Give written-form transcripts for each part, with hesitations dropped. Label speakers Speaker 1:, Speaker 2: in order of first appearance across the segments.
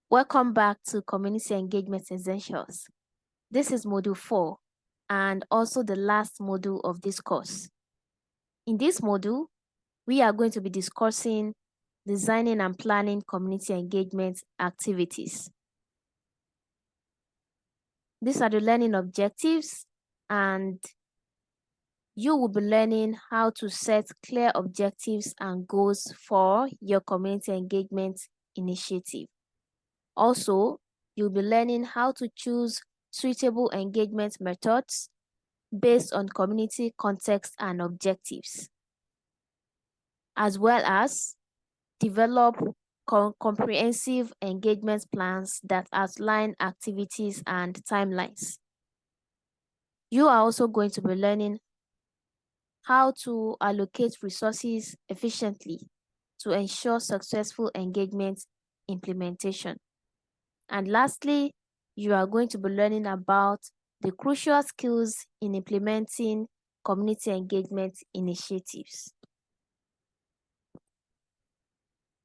Speaker 1: Welcome back to Community Engagement Essentials. This is Module 4 and also the last module of this course. In this module, we are going to be discussing designing and planning community engagement activities. These are the learning objectives, and you will be learning how to set clear objectives and goals for your community engagement initiative. Also, you'll be learning how to choose suitable engagement methods based on community context and objectives, as well as develop comprehensive engagement plans that outline activities and timelines. You are also going to be learning how to allocate resources efficiently to ensure successful engagement implementation. And lastly, you are going to be learning about the crucial skills in implementing community engagement initiatives.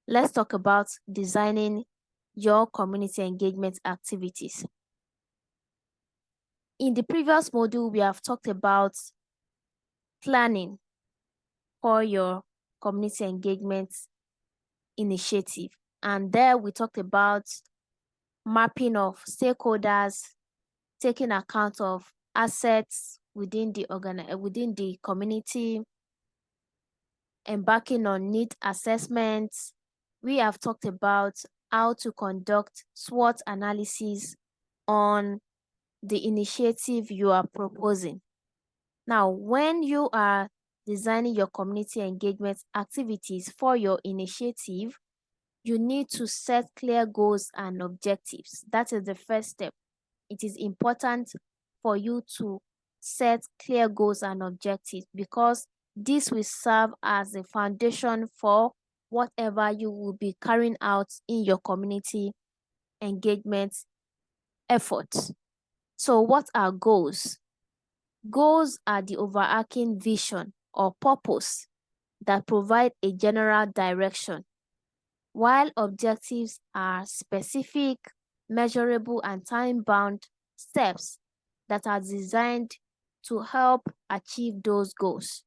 Speaker 1: Let's talk about designing your community engagement activities. In the previous module, we have talked about planning for your community engagement initiative. And there we talked about mapping of stakeholders, taking account of assets within the community, embarking on need assessments. We have talked about how to conduct SWOT analysis on the initiative you are proposing. Now, when you are designing your community engagement activities for your initiative, you need to set clear goals and objectives. That is the first step. It is important for you to set clear goals and objectives because this will serve as a foundation for whatever you will be carrying out in your community engagement efforts. So what are goals? Goals are the overarching vision or purpose that provide a general direction, while objectives are specific, measurable, and time-bound steps that are designed to help achieve those goals.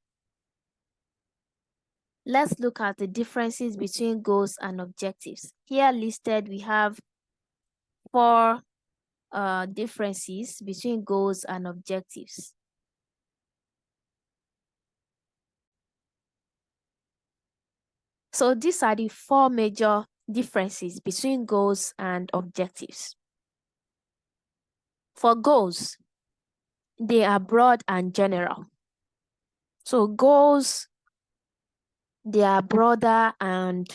Speaker 1: Let's look at the differences between goals and objectives. Here listed, we have 4 differences between goals and objectives. So these are the 4 major differences between goals and objectives. For goals, they are broad and general. So goals, they are broader and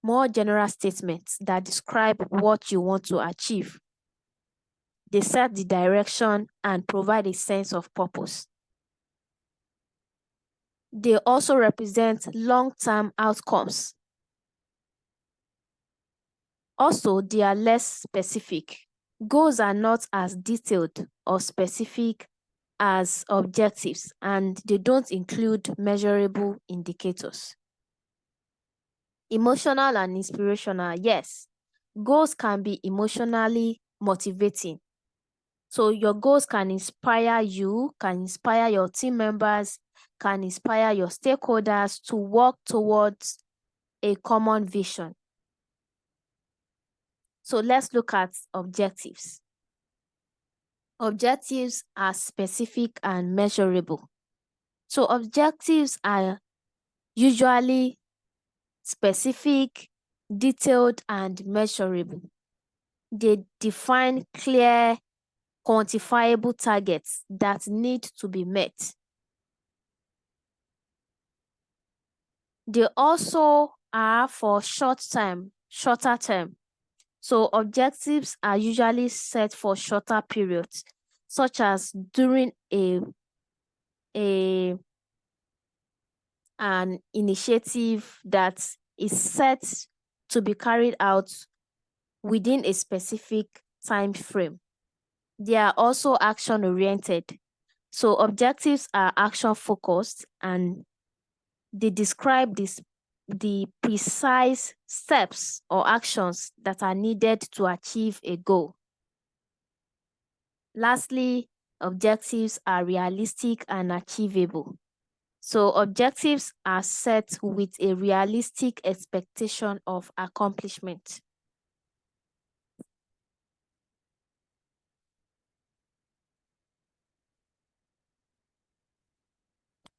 Speaker 1: more general statements that describe what you want to achieve. They set the direction and provide a sense of purpose. They also represent long-term outcomes. Also, they are less specific. Goals are not as detailed or specific as objectives, and they don't include measurable indicators. Emotional and inspirational, yes. Goals can be emotionally motivating. So your goals can inspire you, can inspire your team members, can inspire your stakeholders to work towards a common vision. So let's look at objectives. Objectives are specific and measurable. So objectives are usually specific, detailed, and measurable. They define clear, quantifiable targets that need to be met. They also are for shorter term. So objectives are usually set for shorter periods, such as during an initiative that is set to be carried out within a specific time frame. They are also action-oriented. So objectives are action-focused and they describe the precise steps or actions that are needed to achieve a goal. Lastly, objectives are realistic and achievable. So objectives are set with a realistic expectation of accomplishment.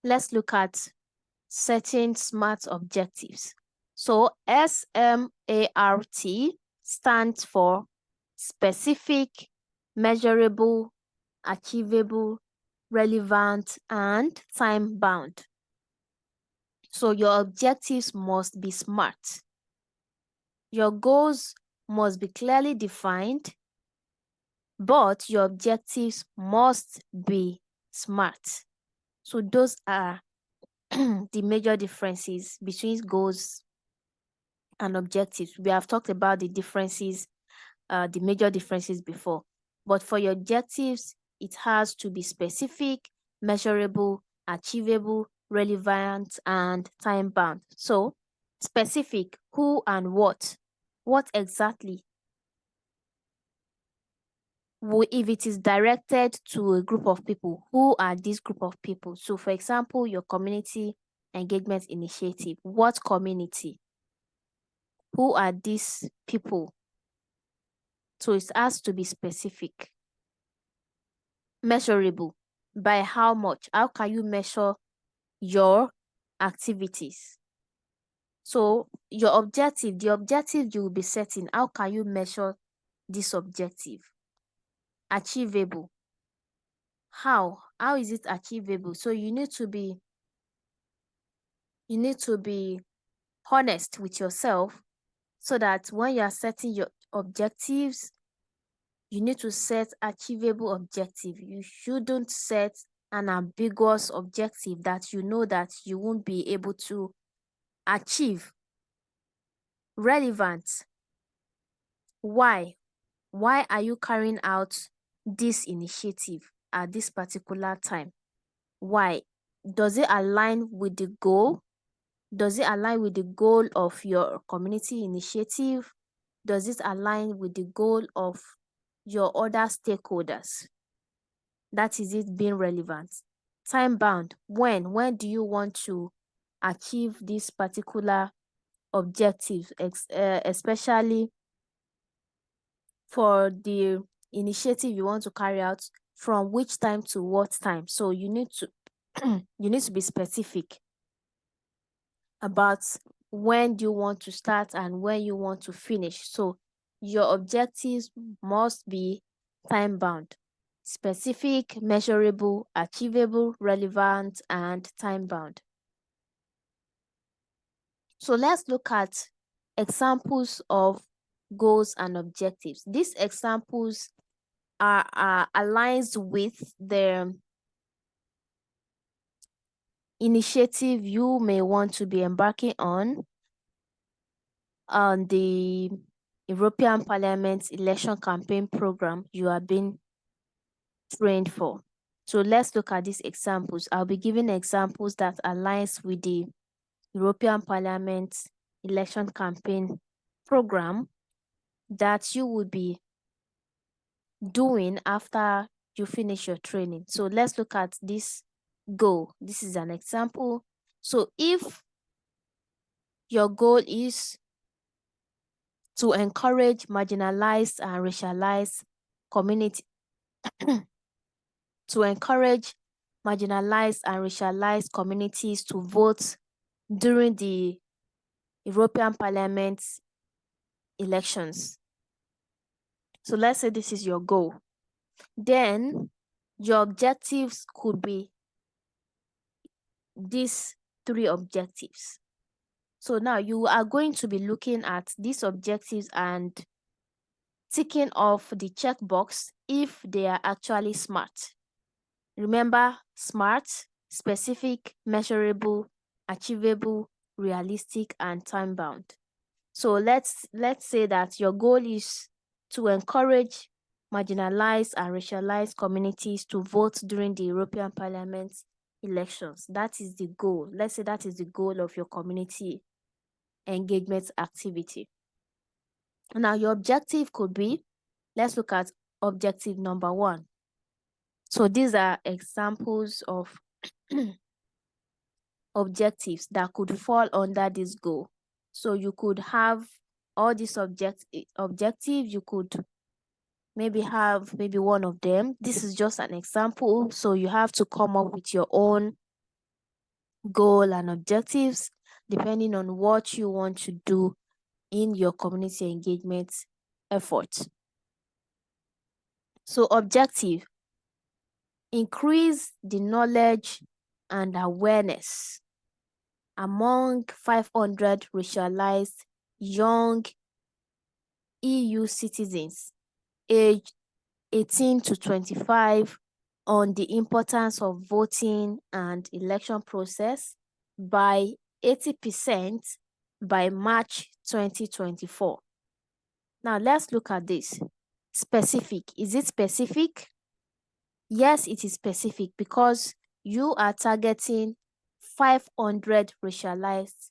Speaker 1: Let's look at setting SMART objectives. So SMART stands for specific, measurable, achievable, relevant, and time-bound. So your objectives must be SMART. Your goals must be clearly defined, but your objectives must be SMART. So those are the major differences between goals and objectives. We have talked about the differences, the major differences before. But for your objectives, it has to be specific, measurable, achievable, relevant, and time-bound. So specific, who and what? What exactly? If it is directed to a group of people, who are this group of people? So for example, your community engagement initiative, what community? Who are these people? So it has to be specific. Measurable, by how much? How can you measure your activities? So your objective, the objective you will be setting, how can you measure this objective? Achievable, how is it achievable? So you need to be honest with yourself, so that when you are setting your objectives, you need to set achievable objective. You shouldn't set an ambiguous objective that you know that you won't be able to achieve. Relevant, why are you carrying out this initiative at this particular time? Why? Does it align with the goal? Does it align with the goal of your community initiative? Does it align with the goal of your other stakeholders? That is it being relevant. Time bound, when do you want to achieve this particular objective, especially for the initiative you want to carry out, from which time to what time? So you need to you need to be specific about when do you want to start and when you want to finish. So your objectives must be time bound, specific, measurable, achievable, relevant, and time bound. So let's look at examples of goals and objectives. These examples are aligns with the initiative you may want to be embarking on the European Parliament election campaign program you are being trained for. So let's look at these examples. I'll be giving examples that aligns with the European Parliament election campaign program that you will be doing after you finish your training. So let's look at this goal. This is an example. So if your goal is to encourage marginalized and racialized community to encourage marginalized and racialized communities to vote during the European Parliament elections. So let's say this is your goal. Then your objectives could be these three objectives. So now you are going to be looking at these objectives and ticking off the checkbox if they are actually SMART. Remember, SMART: specific, measurable, achievable, realistic, and time-bound. So let's say that your goal is to encourage marginalized and racialized communities to vote during the European Parliament elections. That is the goal. Let's say that is the goal of your community engagement activity. Now, your objective could be, let's look at objective number 1. So these are examples of objectives that could fall under this goal. So you could have all these objectives. You could maybe have one of them. This is just an example. So you have to come up with your own goal and objectives depending on what you want to do in your community engagement effort. So objective: increase the knowledge and awareness among 500 racialized young EU citizens aged 18 to 25 on the importance of voting and election process by 80% by March 2024. Now let's look at this. Specific. Is it specific? Yes, it is specific because you are targeting 500 racialized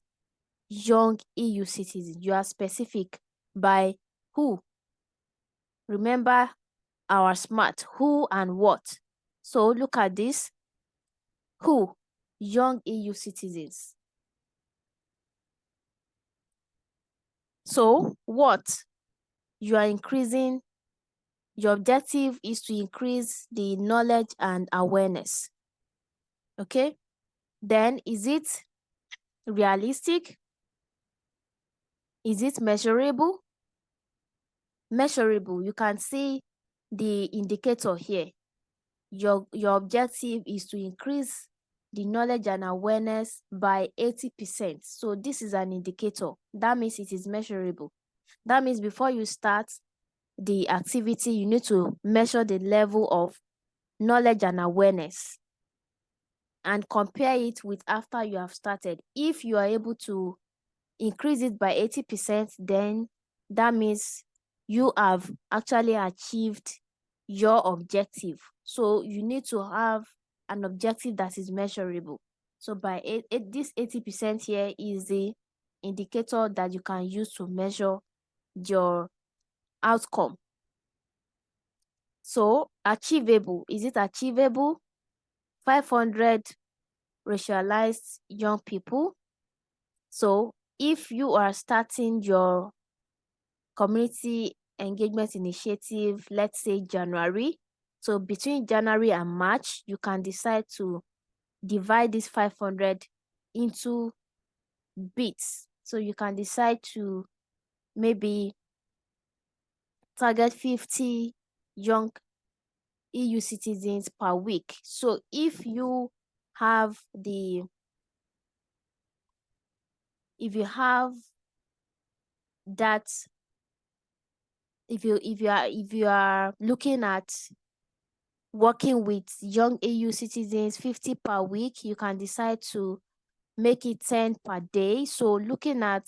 Speaker 1: young EU citizens. You are specific by who. Remember our SMART, who and what. So look at this. Who? Young EU citizens. So what? You are increasing, your objective is to increase the knowledge and awareness. Okay? Then is it realistic? Is it measurable? Measurable. You can see the indicator here. Your objective is to increase the knowledge and awareness by 80%. So this is an indicator. That means it is measurable. That means before you start the activity, you need to measure the level of knowledge and awareness and compare it with after you have started. If you are able to increase it by 80%, then that means you have actually achieved your objective. So you need to have an objective that is measurable. So by this 80% here is the indicator that you can use to measure your outcome. So achievable. Is it achievable? 500 racialized young people. So if you are starting your community engagement initiative, let's say January, so between January and March, you can decide to divide this 500 into bits. So you can decide to maybe target 50 young EU citizens per week. So if you have that, if you are looking at working with young EU citizens 50 per week, you can decide to make it 10 per day. So looking at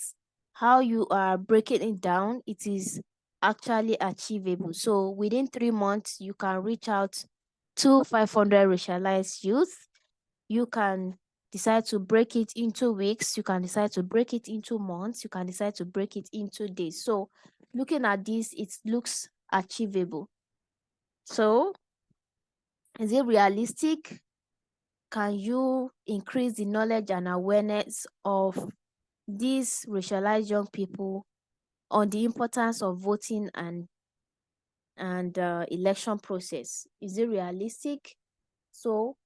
Speaker 1: how you are breaking it down, it is actually achievable. So within 3 months, you can reach out to 500 racialized youth. You can decide to break it into weeks. You can decide to break it into months. You can decide to break it into days. So looking at this, it looks achievable. So is it realistic? Can you increase the knowledge and awareness of these racialized young people on the importance of voting and election process? Is it realistic? So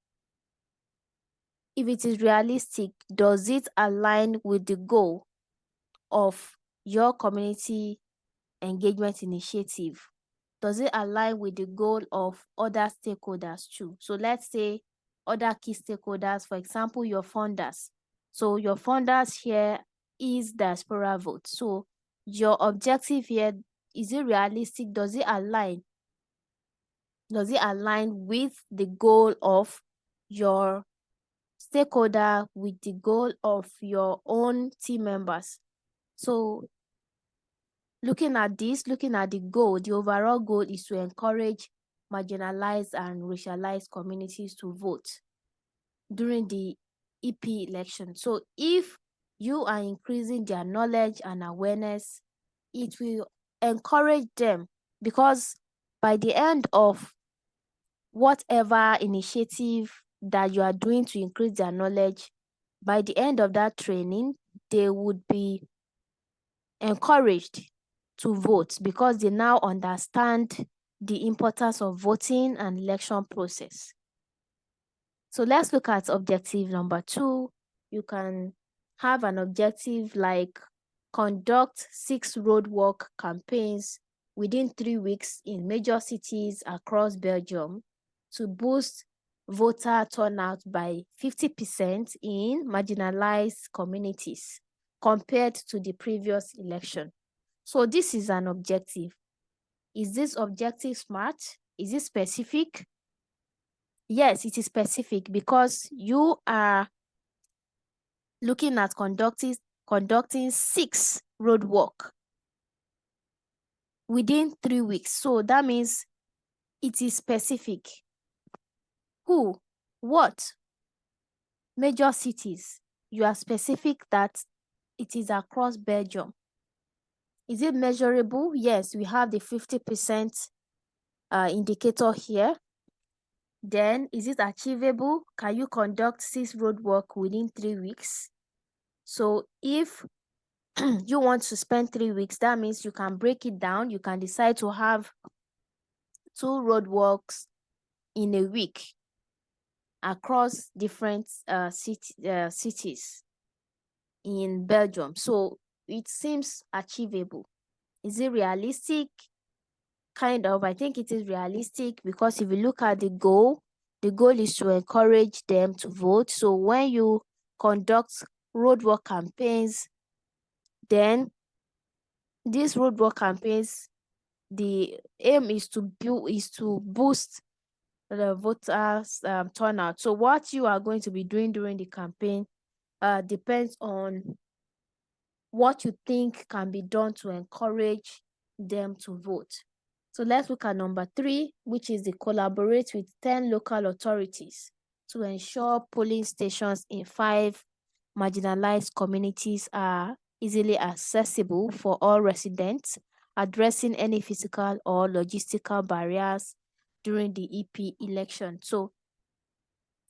Speaker 1: if it is realistic, does it align with the goal of your community engagement initiative? Does it align with the goal of other stakeholders too? So let's say other key stakeholders, for example, your funders. So your funders here is diaspora vote. So your objective here, is it realistic? Does it align? Does it align with the goal of your stakeholder, with the goal of your own team members? So looking at this, looking at the goal, the overall goal is to encourage marginalized and racialized communities to vote during the EP election. So if you are increasing their knowledge and awareness. It will encourage them, because by the end of whatever initiative that you are doing to increase their knowledge, by the end of that training, they would be encouraged to vote, because they now understand the importance of voting and election process. So let's look at objective number 2. You can have an objective like conduct 6 roadwork campaigns within 3 weeks in major cities across Belgium to boost voter turnout by 50% in marginalized communities compared to the previous election. So this is an objective. Is this objective smart? Is it specific? Yes, it is specific, because you are looking at conducting 6 roadwork within 3 weeks. So that means it is specific. Who? What? Major cities. You are specific that it is across Belgium. Is it measurable? Yes, we have the 50% indicator here. Then, is it achievable? Can you conduct 6 roadwork within 3 weeks? So if you want to spend 3 weeks, that means you can break it down. You can decide to have 2 roadworks in a week across different cities in Belgium. So it seems achievable. Is it realistic? Kind of. I think it is realistic, because if you look at the goal is to encourage them to vote. So when you conduct roadwork campaigns, then these roadwork campaigns, the aim is to boost the voters turnout. So what you are going to be doing during the campaign depends on what you think can be done to encourage them to vote. So let's look at number 3, which is the collaborate with 10 local authorities to ensure polling stations in 5 marginalized communities are easily accessible for all residents, addressing any physical or logistical barriers during the EP election. So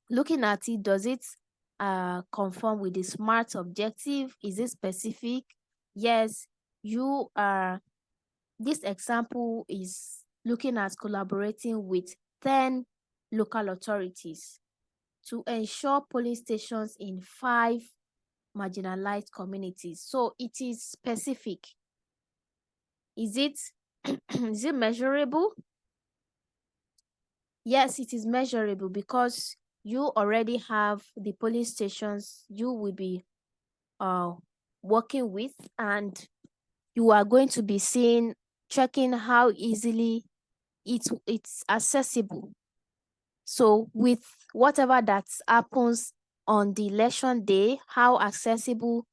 Speaker 1: looking at it, does it conform with the SMART objective? Is it specific? Yes, you are. This example is looking at collaborating with 10 local authorities to ensure polling stations in 5 marginalized communities. So it is specific. Is it is it measurable? Yes, it is measurable, because you already have the polling stations you will be working with, and you are going to be checking how easily it's accessible. So with whatever that happens on the election day, how accessible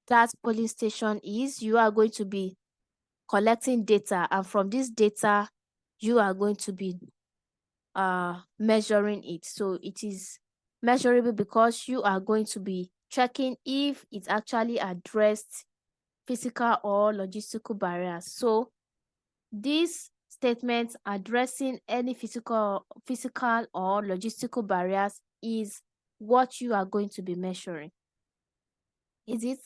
Speaker 1: that polling station is, you are going to be collecting data, and from this data you are going to be measuring it. So it is measurable, because you are going to be checking if it actually addressed physical or logistical barriers. So these statements addressing any physical or logistical barriers is what you are going to be measuring. Is it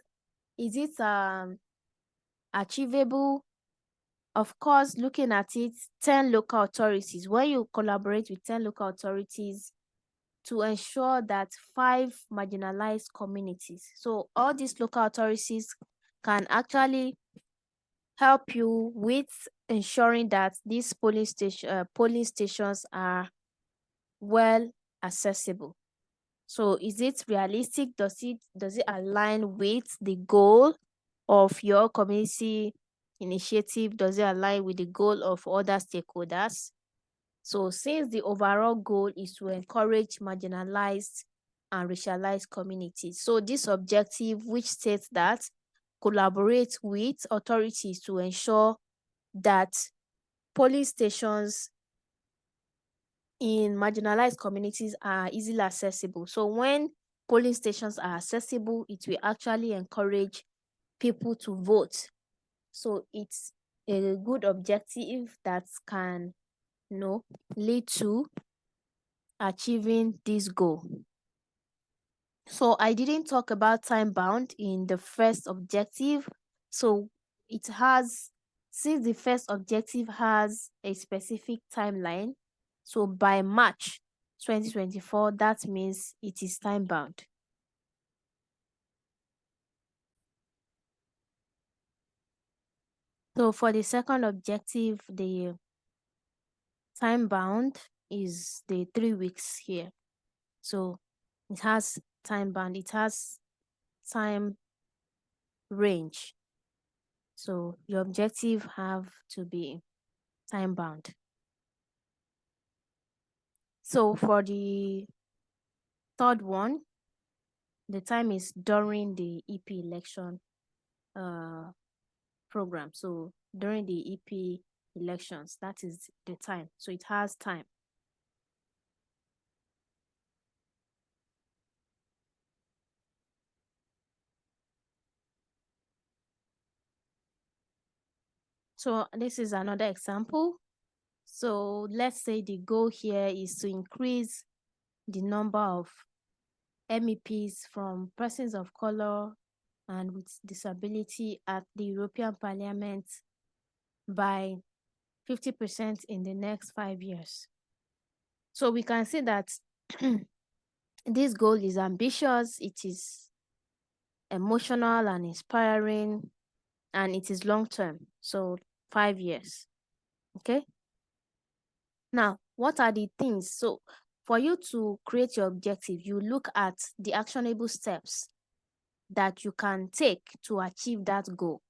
Speaker 1: achievable? Of course, looking at it, 10 local authorities. When you collaborate with 10 local authorities to ensure that 5 marginalized communities, so all these local authorities can actually help you with ensuring that these polling stations are well accessible. So is it realistic? Does it align with the goal of your community initiative? Does it align with the goal of other stakeholders? So since the overall goal is to encourage marginalized and racialized communities, so this objective, which states that collaborate with authorities to ensure that polling stations in marginalized communities are easily accessible. So when polling stations are accessible, it will actually encourage people to vote. So it's a good objective that can, lead to achieving this goal. So I didn't talk about time bound in the first objective. So it has, since the first objective has a specific timeline, so by March 2024, that means it is time bound. So for the second objective, the time bound is the 3 weeks here. So it has time bound, it has time range. So your objective have to be time bound. So for the third one, the time is during the EP election program. So during the EP elections, that is the time. So it has time. So this is another example. So let's say the goal here is to increase the number of MEPs from persons of color and with disability at the European Parliament by 50% in the next 5 years. So we can see that this goal is ambitious, it is emotional and inspiring, and it is long term. So 5 years. Okay. Now, what are the things? So for you to create your objective, you look at the actionable steps that you can take to achieve that goal.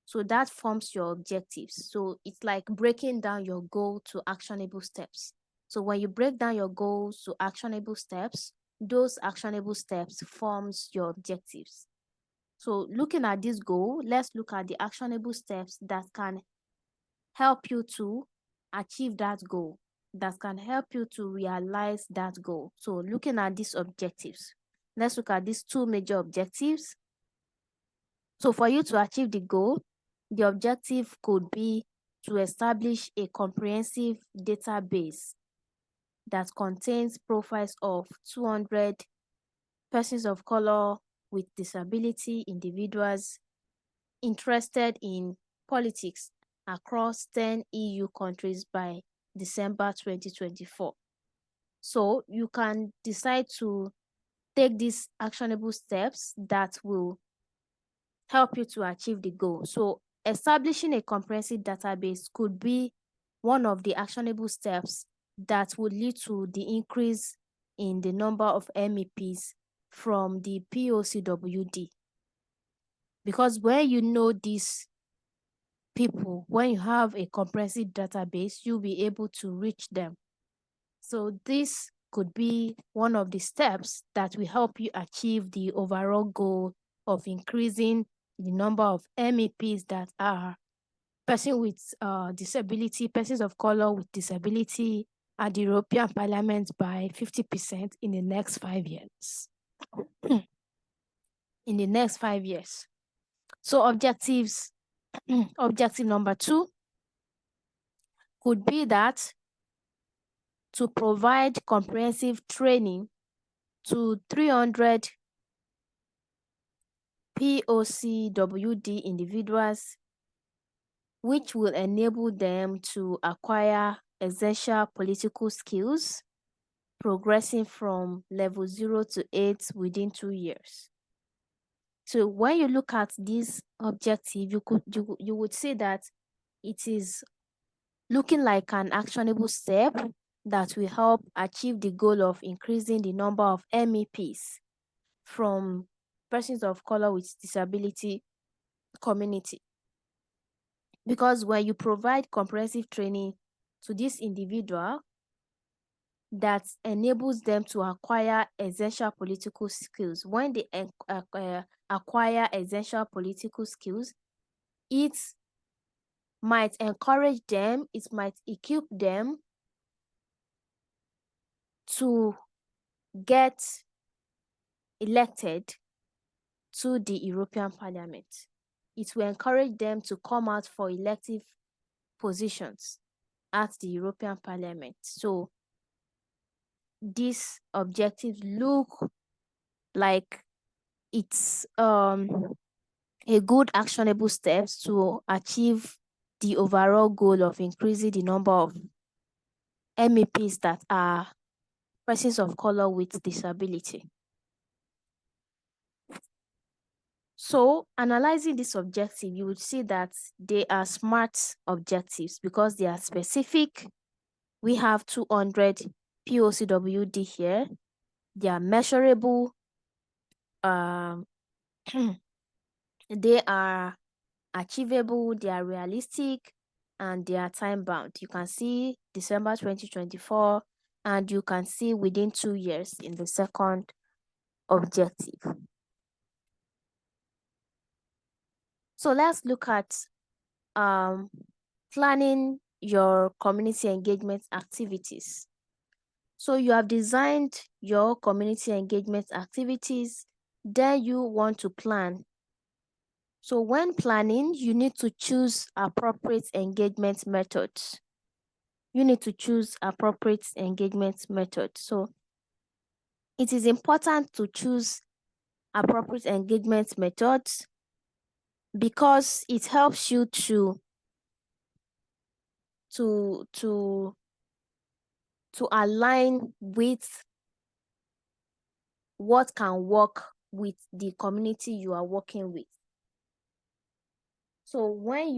Speaker 1: So that forms your objectives. So it's like breaking down your goal to actionable steps. So when you break down your goals to actionable steps, those actionable steps forms your objectives. So looking at this goal, let's look at the actionable steps that can help you to achieve that goal, that can help you to realize that goal. So looking at these objectives, let's look at these two major objectives. So for you to achieve the goal, the objective could be to establish a comprehensive database that contains profiles of 200 persons of color with disability, individuals interested in politics across 10 EU countries by December 2024. So you can decide to take these actionable steps that will help you to achieve the goal. So establishing a comprehensive database could be one of the actionable steps that would lead to the increase in the number of MEPs from the POCWD. Because when you know these people, when you have a comprehensive database, you'll be able to reach them. So this could be one of the steps that will help you achieve the overall goal of increasing the number of MEPs that are persons with disability, persons of color with disability at the European Parliament by 50% in the next 5 years. In the next 5 years. So objectives, objective number 2 could be that to provide comprehensive training to 300 POCWD individuals, which will enable them to acquire essential political skills, progressing from level 0 to 8 within 2 years. So when you look at this objective, you would say that it is looking like an actionable step that will help achieve the goal of increasing the number of MEPs from persons of color with disability community. Because when you provide comprehensive training to this individual that enables them to acquire essential political skills, when they acquire essential political skills, it might encourage them, it might equip them to get elected to the European Parliament. It will encourage them to come out for elective positions at the European Parliament. So these objectives look like it's a good actionable steps to achieve the overall goal of increasing the number of MEPs that are persons of color with disability. So, analyzing this objective, you would see that they are SMART objectives because they are specific. We have 200 POCWD here. They are measurable. They are achievable, they are realistic, and they are time bound. You can see December 2024, and you can see within 2 years in the second objective. So let's look at planning your community engagement activities. So you have designed your community engagement activities, then you want to plan. So when planning, you need to choose appropriate engagement methods. You need to choose appropriate engagement methods. So it is important to choose appropriate engagement methods because it helps you to align with what can work with the community you are working with. So when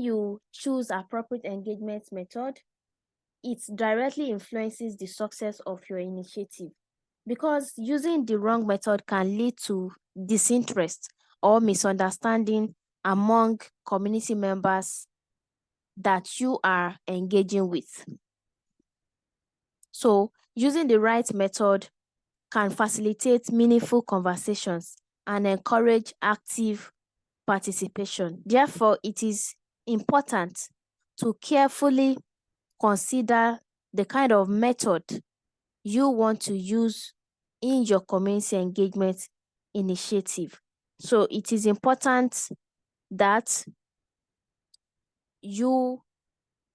Speaker 1: you choose appropriate engagement method, it directly influences the success of your initiative, because using the wrong method can lead to disinterest or misunderstanding among community members that you are engaging with. So using the right method can facilitate meaningful conversations and encourage active participation. Therefore, it is important to carefully consider the kind of method you want to use in your community engagement initiative. So it is important that you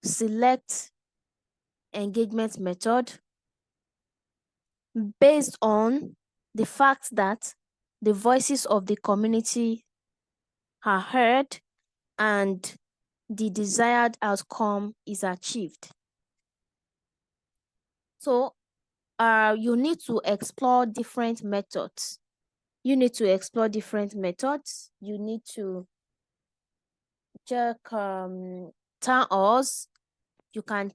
Speaker 1: select engagement method based on the fact that the voices of the community are heard and the desired outcome is achieved. So you need to explore different methods. You need to explore different methods. You need to check town halls. You can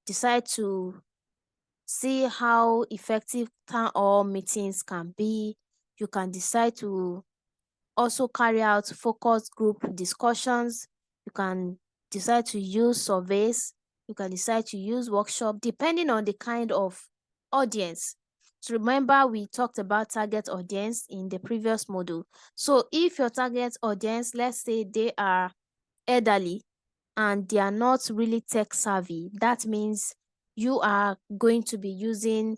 Speaker 1: decide to see how effective town hall meetings can be. You can decide to also carry out focus group discussions. You can decide to use surveys. You can decide to use workshop depending on the kind of audience. So remember, we talked about target audience in the previous module. So if your target audience, let's say they are elderly and they are not really tech savvy, that means you are going to be using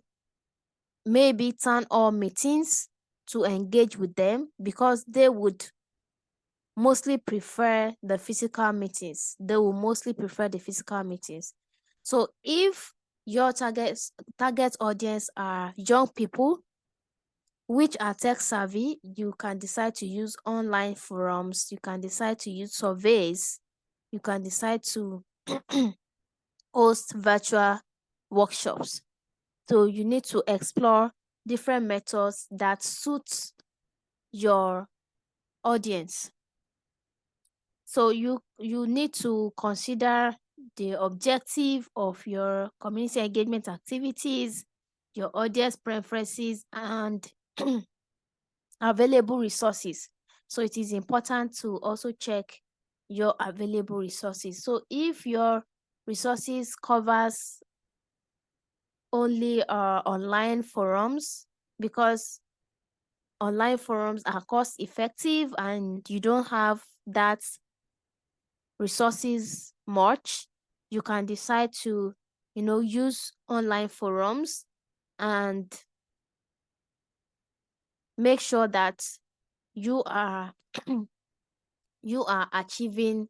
Speaker 1: maybe town hall meetings to engage with them because they would mostly prefer the physical meetings. They will mostly prefer the physical meetings. So if your target audience are young people which are tech savvy, you can decide to use online forums, you can decide to use surveys, you can decide to host virtual workshops. So you need to explore different methods that suit your audience. So you need to consider the objective of your community engagement activities, your audience preferences, and available resources. So it is important to also check your available resources. So if your resources covers only online forums, because online forums are cost effective and you don't have that resources much, you can decide to use online forums and make sure that you are you are achieving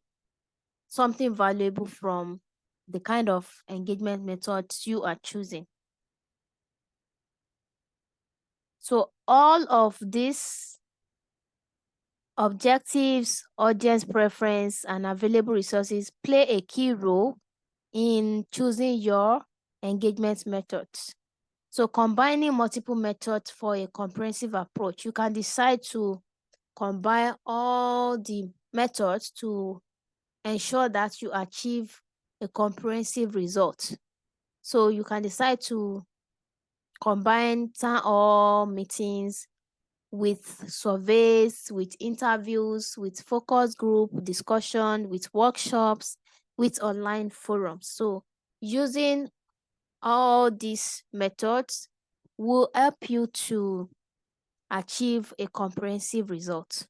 Speaker 1: something valuable from the kind of engagement methods you are choosing. So all of these objectives, audience preference, and available resources play a key role in choosing your engagement methods. So combining multiple methods for a comprehensive approach, you can decide to combine all the methods to ensure that you achieve a comprehensive result. So you can decide to combine town hall meetings with surveys, with interviews, with focus group discussion, with workshops, with online forums. So using all these methods will help you to achieve a comprehensive result.